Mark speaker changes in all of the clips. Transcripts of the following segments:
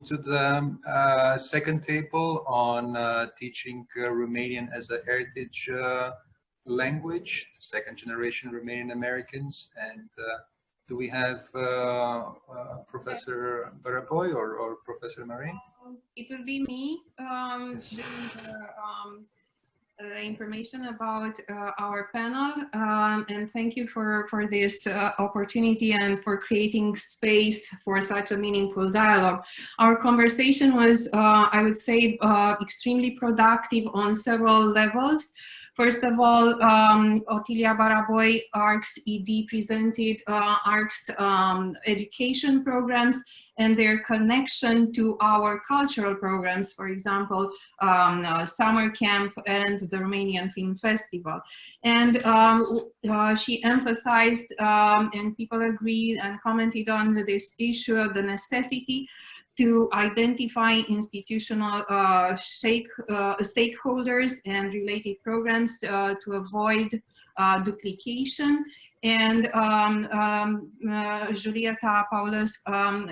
Speaker 1: to the second table on teaching Romanian as a heritage language, second generation Romanian Americans. And do we have Professor Baraboi or Professor Marin?
Speaker 2: It will be me
Speaker 1: Yes.
Speaker 2: doing the information about our panel, and thank you for this opportunity and for creating space for such a meaningful dialogue. Our conversation was, I would say, extremely productive on several levels. First of all, Otilia Baraboi, ARC's ED, presented ARC's education programs and their connection to our cultural programs, for example, summer camp and the Romanian Film Festival. And she emphasized, and people agreed and commented on this issue of the necessity to identify institutional stakeholders and related programs to avoid duplication. And Julieta Paulus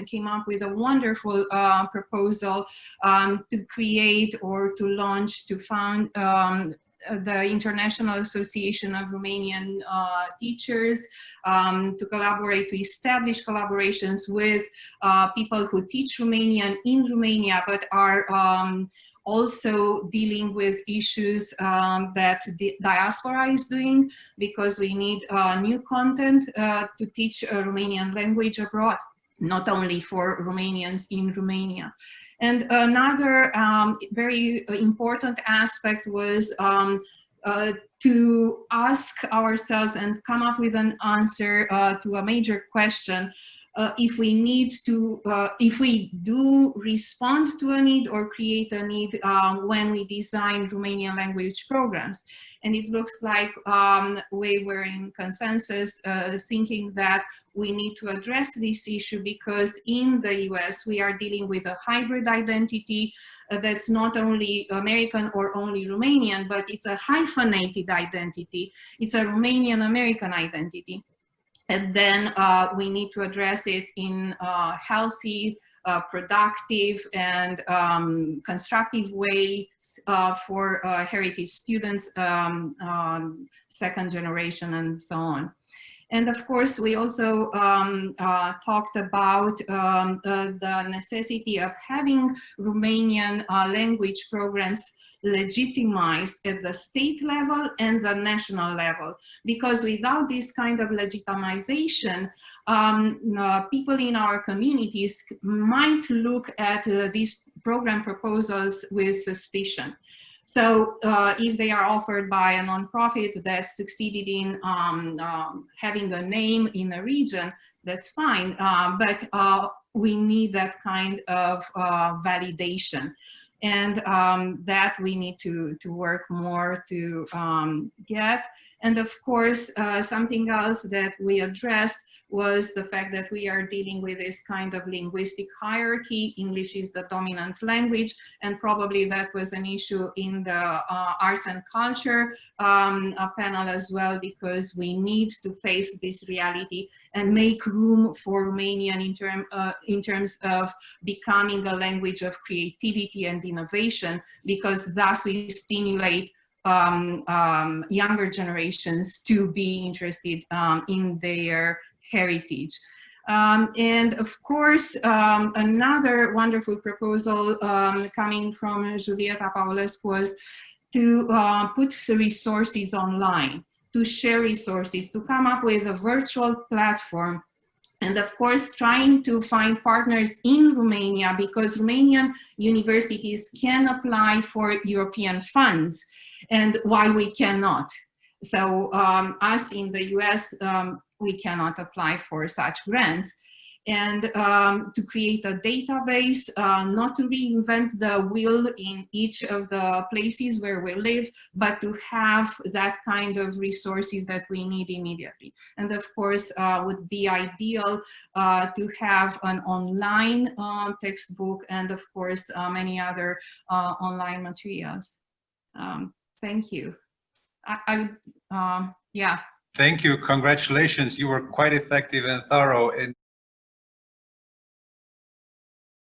Speaker 2: came up with a wonderful proposal to create or to launch, to found the International Association of Romanian Teachers, to collaborate, to establish collaborations with people who teach Romanian in Romania, but are also dealing with issues that the diaspora is doing, because we need new content to teach Romanian language abroad, not only for Romanians in Romania. And another very important aspect was to ask ourselves and come up with an answer to a major question. If we need to, if we do respond to a need or create a need when we design Romanian language programs. And it looks like we were in consensus thinking that we need to address this issue, because in the US we are dealing with a hybrid identity that's not only American or only Romanian, but it's a hyphenated identity. It's a Romanian-American identity. And then we need to address it in a healthy, productive, and constructive ways for heritage students, second generation, and so on. And of course, we also talked about the necessity of having Romanian language programs legitimized at the state level and the national level, because without this kind of legitimization, people in our communities might look at these program proposals with suspicion. So if they are offered by a nonprofit that succeeded in having a name in a region, that's fine, but we need that kind of validation. And that we need to work more to get. And of course, something else that we addressed was the fact that we are dealing with this kind of linguistic hierarchy. English is the dominant language, and probably that was an issue in the arts and culture panel as well, because we need to face this reality and make room for Romanian in terms of becoming a language of creativity and innovation, because thus we stimulate younger generations to be interested in their heritage. And of course, another wonderful proposal coming from Julieta Paulus was to put resources online, to share resources, to come up with a virtual platform. And of course, trying to find partners in Romania, because Romanian universities can apply for European funds, and why we cannot. So us in the US, we cannot apply for such grants. And to create a database, not to reinvent the wheel in each of the places where we live, but to have that kind of resources that we need immediately. And of course, would be ideal to have an online textbook, and of course, many other online materials. Thank you. Yeah.
Speaker 1: Thank you. Congratulations. You were quite effective and thorough. And